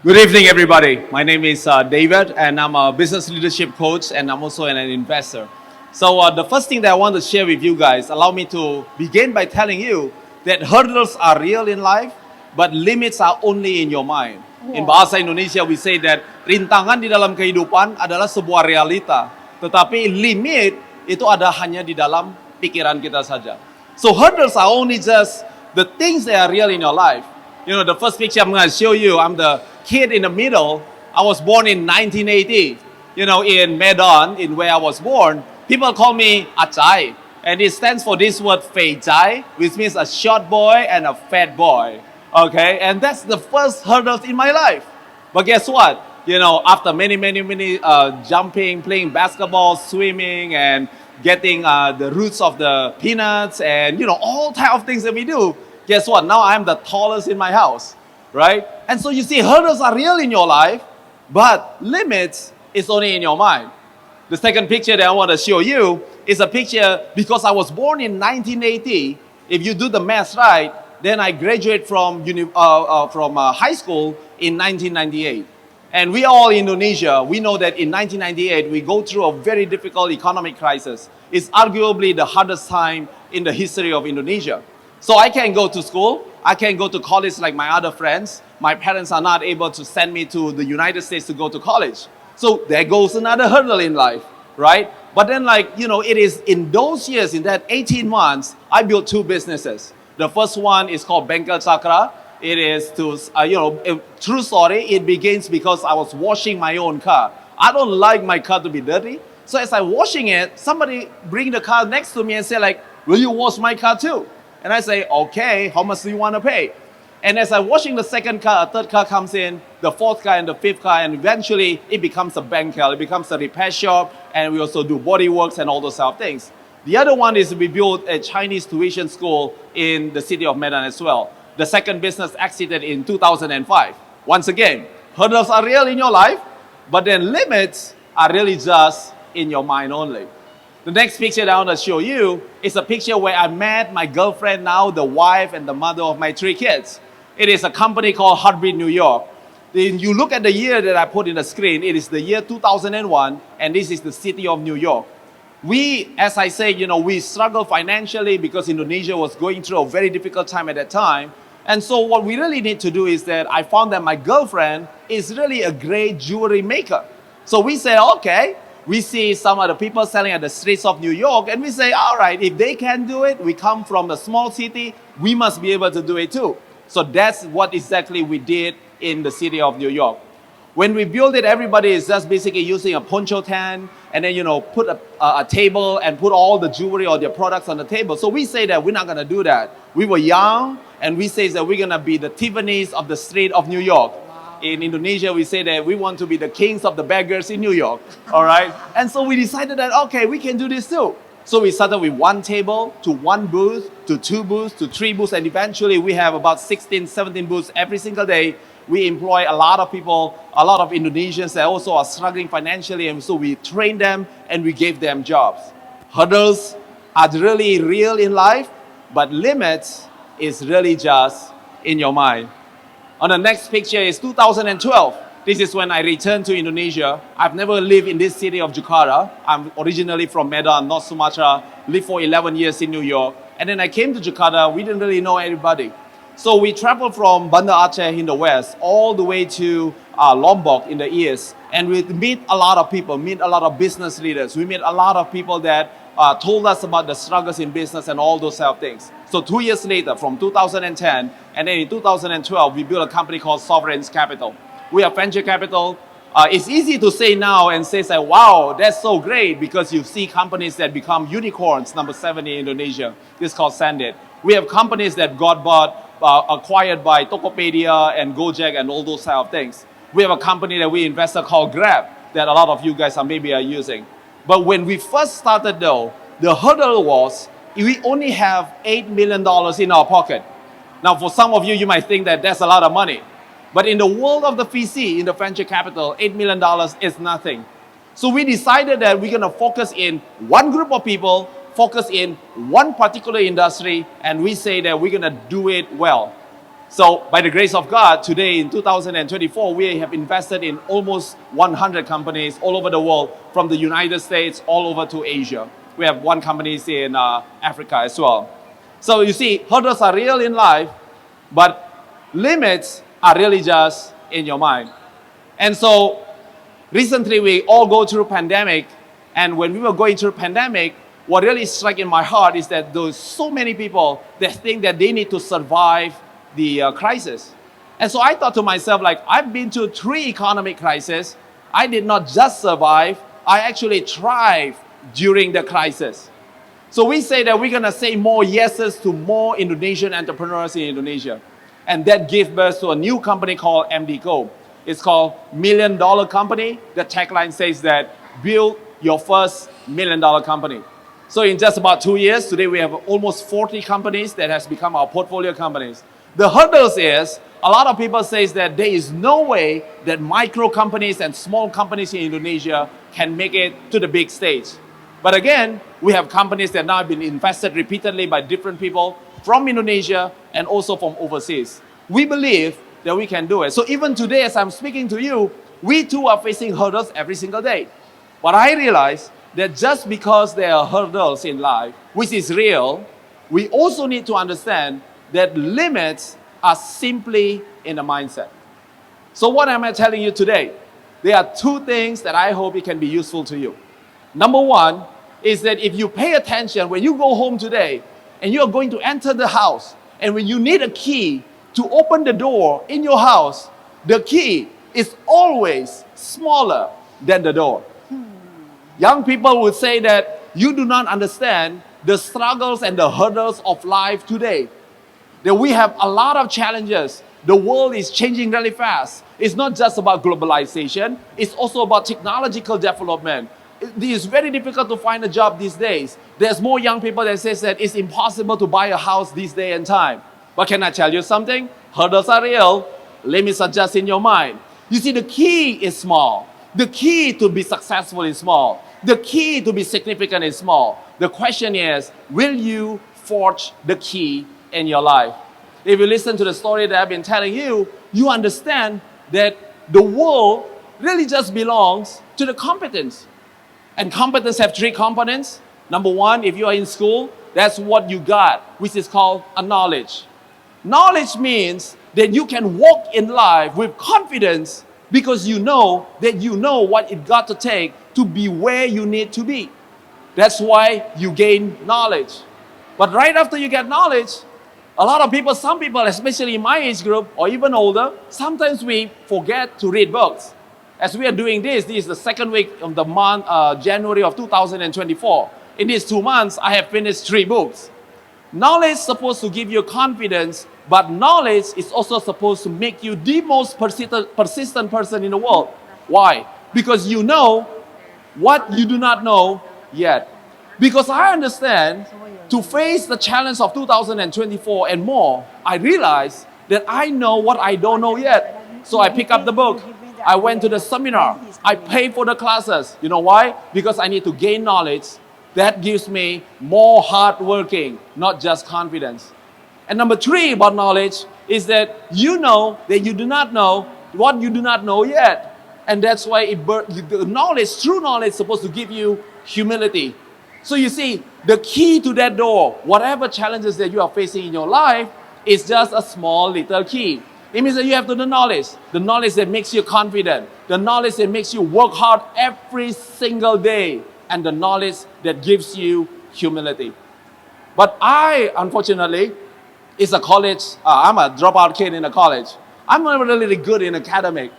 Good evening, everybody. My name is David, and I'm a business leadership coach, and I'm also an investor. So the first thing that I want to share with you guys, allow me to begin by telling you that hurdles are real in life, but limits are only in your mind. In bahasa Indonesia, we say that rintangan di dalam kehidupan adalah sebuah realita, tetapi limit itu ada hanya di dalam pikiran kita saja. So hurdles are only just the things that are real in your life. You know, the first picture I'm going to show you, I'm the kid in the middle. I was born in 1980. You know, in Medan, in where I was born, people call me Achai. And it stands for this word Fei Chai, which means a short boy and a fat boy. Okay, and that's the first hurdles in my life. But guess what? You know, after many jumping, playing basketball, swimming, and getting the roots of the peanuts, and you know, all type of things that we do, guess what? Now I'm the tallest in my house, right? And so you see, hurdles are real in your life, but limits is only in your mind. The second picture that I want to show you is a picture because I was born in 1980. If you do the math right, then I graduated from high school in 1998. And we all in Indonesia, we know that in 1998, we go through a very difficult economic crisis. It's arguably the hardest time in the history of Indonesia. So I can't go to school. I can't go to college like my other friends. My parents are not able to send me to the United States to go to college. So there goes another hurdle in life, right? But then it is in those years, in that 18 months, I built two businesses. The first one is called Bengkel Chakra. It is a true story. It begins because I was washing my own car. I don't like my car to be dirty. So as I'm washing it, somebody bring the car next to me and say like, will you wash my car too? And I say, okay, how much do you want to pay? And as I'm washing the second car, a third car comes in, the fourth car and the fifth car, and eventually it becomes a bengkel, it becomes a repair shop, and we also do body works and all those sort of things. The other one is we built a Chinese tuition school in the city of Medan as well. The second business exited in 2005. Once again, hurdles are real in your life, but then limits are really just in your mind only. The next picture that I want to show you is a picture where I met my girlfriend now, the wife and the mother of my three kids. It is a company called Heartbeat New York. Then you look at the year that I put in the screen, it is the year 2001, and this is the city of New York. We, as I say, we struggled financially because Indonesia was going through a very difficult time at that time. And so what we really need to do is that I found that my girlfriend is really a great jewelry maker. So we said, okay, we see some other people selling at the streets of New York, and we say, all right, if they can do it, we come from a small city, we must be able to do it too. So that's what exactly we did in the city of New York. When we build it, everybody is just basically using a poncho tent and then, put a table and put all the jewelry or their products on the table. So we say that we're not going to do that. We were young, and we say that we're going to be the Tiffany's of the street of New York. In Indonesia, we say that we want to be the kings of the beggars in New York, all right? And so we decided that, okay, we can do this too. So we started with one table to one booth to two booths to three booths, and eventually we have about 16, 17 booths every single day. We employ a lot of people, a lot of Indonesians that also are struggling financially, and so we train them and we gave them jobs. Hurdles are really real in life, but limits is really just in your mind. On the next picture is 2012. This is when I returned to Indonesia. I've never lived in this city of Jakarta. I'm originally from Medan, North Sumatra, lived for 11 years in New York. And then I came to Jakarta. We didn't really know anybody. So we traveled from Banda Aceh in the west all the way to Lombok in the east. And we meet a lot of people, meet a lot of business leaders. We meet a lot of people that told us about the struggles in business and all those type of things. So 2 years later, from 2010, and then in 2012, we built a company called Sovereign's Capital. We are venture capital. It's easy to say now and say, wow, that's so great, because you see companies that become unicorns, number 7 in Indonesia. This is called Sandit. We have companies that got acquired by Tokopedia and Gojek and all those type of things. We have a company that we invested called Grab that a lot of you guys maybe are using. But when we first started though, the hurdle was we only have $8 million in our pocket. Now for some of you, you might think that that's a lot of money. But in the world of the VC, in the venture capital, $8 million is nothing. So we decided that we're going to focus in one group of people, focus in one particular industry, and we say that we're going to do it well. So by the grace of God, today in 2024, we have invested in almost 100 companies all over the world, from the United States all over to Asia. We have one company in Africa as well. So you see, hurdles are real in life, but limits are really just in your mind. And so recently we all go through pandemic, and when we were going through pandemic, what really struck in my heart is that there's so many people that think that they need to survive the crisis. And so I thought to myself, like, I've been to 3 economic crises. I did not just survive, I actually thrived during the crisis. So we say that we're gonna say more yeses to more Indonesian entrepreneurs in Indonesia. And that gave birth to a new company called MDCO. It's called $1 Million Company. The tagline says that build your first $1 million company. So in just about 2 years, today we have almost 40 companies that has become our portfolio companies. The hurdles is, a lot of people say that there is no way that micro companies and small companies in Indonesia can make it to the big stage. But again, we have companies that now have been invested repeatedly by different people from Indonesia and also from overseas. We believe that we can do it. So even today, as I'm speaking to you, we too are facing hurdles every single day. But I realize that just because there are hurdles in life, which is real, we also need to understand that limits are simply in the mindset. So what am I telling you today? There are 2 things that I hope it can be useful to you. Number 1 is that if you pay attention, when you go home today and you are going to enter the house, and when you need a key to open the door in your house, the key is always smaller than the door. Young people would say that you do not understand the struggles and the hurdles of life today. That we have a lot of challenges. The world is changing really fast. It's not just about globalization, it's also about technological development. It is very difficult to find a job these days. There's more young people that say that it's impossible to buy a house this day and time. But can I tell you something? Hurdles are real, limits are just in your mind. You see, the key is small. The key to be successful is small. The key to be significant is small. The question is, will you forge the key in your life? If you listen to the story that I've been telling you, you understand that the world really just belongs to the competence. And competence have 3 components. Number 1, if you are in school, that's what you got, which is called a knowledge. Knowledge means that you can walk in life with confidence because you know that you know what it got to take to be where you need to be. That's why you gain knowledge. But right after you get knowledge, a lot of people, some people, especially in my age group or even older, sometimes we forget to read books. As we are doing this is the 2nd week of the month, January of 2024. In these 2 months, I have finished 3 books. Knowledge is supposed to give you confidence, but knowledge is also supposed to make you the most persistent person in the world. Why? Because you know what you do not know yet. Because I understand, to face the challenge of 2024 and more, I realize that I know what I don't know yet. So I pick up the book. I went to the seminar. I paid for the classes. You know why? Because I need to gain knowledge. That gives me more hard working, not just confidence. And number 3 about knowledge is that you know that you do not know what you do not know yet. And that's why the knowledge, true knowledge, is supposed to give you humility. So you see, the key to that door, whatever challenges that you are facing in your life, is just a small little key. It means that you have the knowledge that makes you confident, the knowledge that makes you work hard every single day, and the knowledge that gives you humility. But I, unfortunately, is a college, I'm a dropout kid in a college. I'm not really good in academic.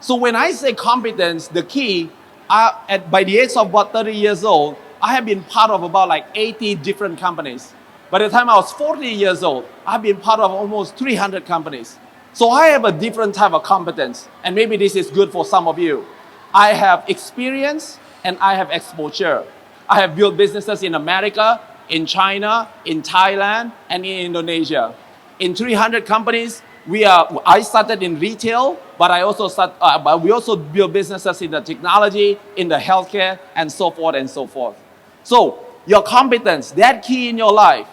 So when I say competence, the key, by the age of about 30 years old, I have been part of about like 80 different companies. By the time I was 40 years old, I've been part of almost 300 companies. So I have a different type of competence, and maybe this is good for some of you. I have experience and I have exposure. I have built businesses in America, in China, in Thailand, and in Indonesia. In 300 companies, I started in retail, but we also build businesses in the technology, in the healthcare, and so forth and so forth. So your competence, that key in your life,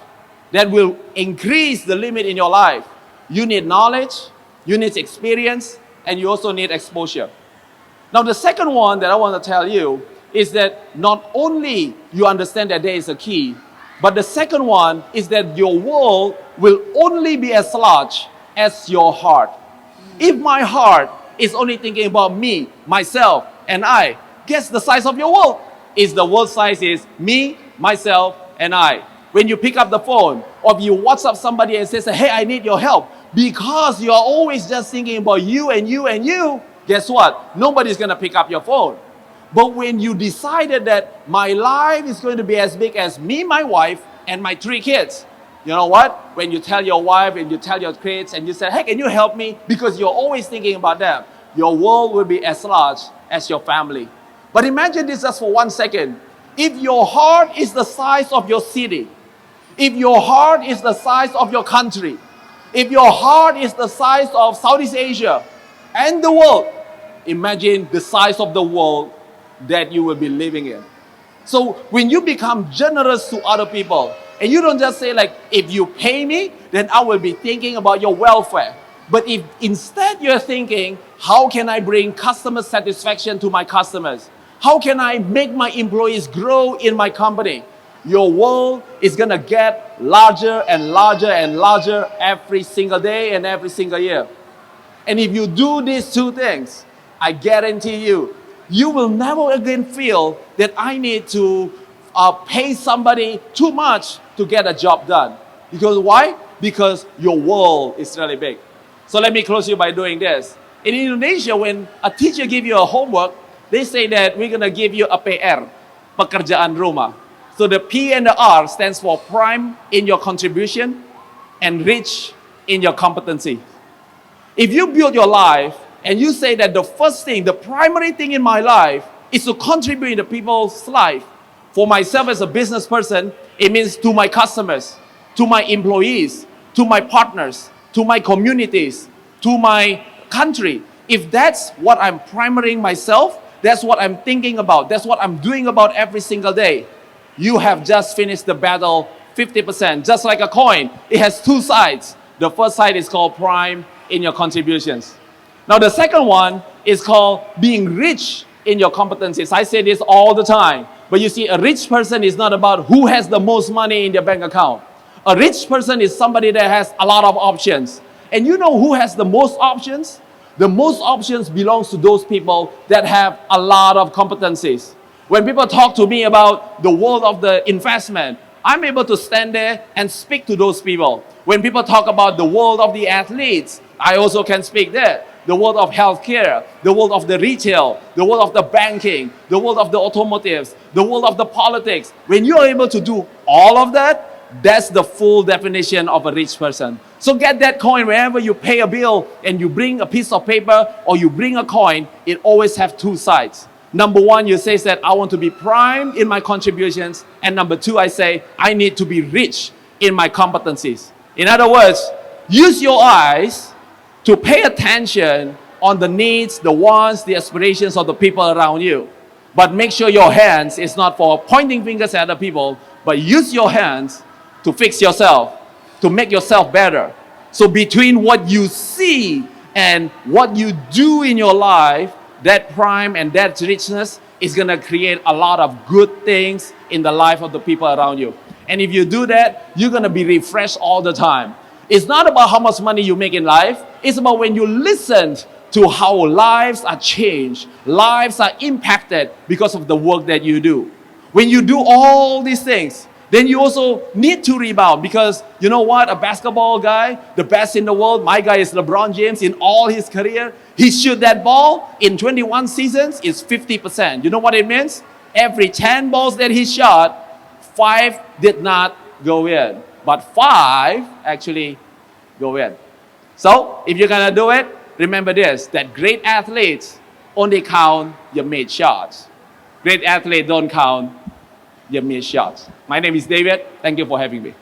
that will increase the limit in your life, you need knowledge, you need experience, and you also need exposure. Now, the second one that I want to tell you is that not only you understand that there is a key, but the second one is that your world will only be as large as your heart. If my heart is only thinking about me, myself, and I, guess the size of your world is the world size is me, myself, and I. When you pick up the phone or if you WhatsApp somebody and say, hey, I need your help, because you are always just thinking about you and you and you, guess what? Nobody's going to pick up your phone. But when you decided that my life is going to be as big as me, my wife, and my 3 kids, you know what? When you tell your wife and you tell your kids and you say, hey, can you help me? Because you're always thinking about them. Your world will be as large as your family. But imagine this just for 1 second. If your heart is the size of your city, if your heart is the size of your country, if your heart is the size of Southeast Asia and the world, imagine the size of the world that you will be living in. So when you become generous to other people, and you don't just say like, if you pay me, then I will be thinking about your welfare. But if instead you're thinking, how can I bring customer satisfaction to my customers? How can I make my employees grow in my company? Your world is going to get larger and larger and larger every single day and every single year. And if you do these 2 things, I guarantee you, you will never again feel that I need to pay somebody too much to get a job done. Because why? Because your world is really big. So let me close you by doing this. In Indonesia, when a teacher gives you a homework, they say that we're going to give you a PR, pekerjaan rumah. So the P and the R stands for prime in your contribution and rich in your competency. If you build your life and you say that the first thing, the primary thing in my life is to contribute in the people's life. For myself as a business person, it means to my customers, to my employees, to my partners, to my communities, to my country. If that's what I'm primarying myself, that's what I'm thinking about, that's what I'm doing about every single day, you have just finished the battle 50%. Just like a coin, it has 2 sides. The first side is called prime in your contributions. Now the second one is called being rich in your competencies. I say this all the time. But you see, a rich person is not about who has the most money in their bank account. A rich person is somebody that has a lot of options. And you know who has the most options? The most options belongs to those people that have a lot of competencies. When people talk to me about the world of the investment, I'm able to stand there and speak to those people. When people talk about the world of the athletes, I also can speak there. The world of healthcare, the world of the retail, the world of the banking, the world of the automotives, the world of the politics. When you're able to do all of that, that's the full definition of a rich person. So get that coin whenever you pay a bill and you bring a piece of paper or you bring a coin, it always has 2 sides. Number 1, you say that I want to be prime in my contributions. And number 2, I say I need to be rich in my competencies. In other words, use your eyes to pay attention on the needs, the wants, the aspirations of the people around you. But make sure your hands is not for pointing fingers at other people, but use your hands to fix yourself, to make yourself better. So between what you see and what you do in your life, that prime and that richness is going to create a lot of good things in the life of the people around you. And if you do that, you're going to be refreshed all the time. It's not about how much money you make in life. It's about when you listen to how lives are changed, lives are impacted because of the work that you do. When you do all these things, then you also need to rebound, because you know what? A basketball guy, the best in the world, my guy is LeBron James. In all his career, he shoot that ball in 21 seasons is 50%. You know what it means? Every 10 balls that he shot, 5 did not go in, but 5 actually go in. So if you're gonna do it, remember this, that great athletes only count your made shots. Great athletes don't count your missed shots. My name is David. Thank you for having me.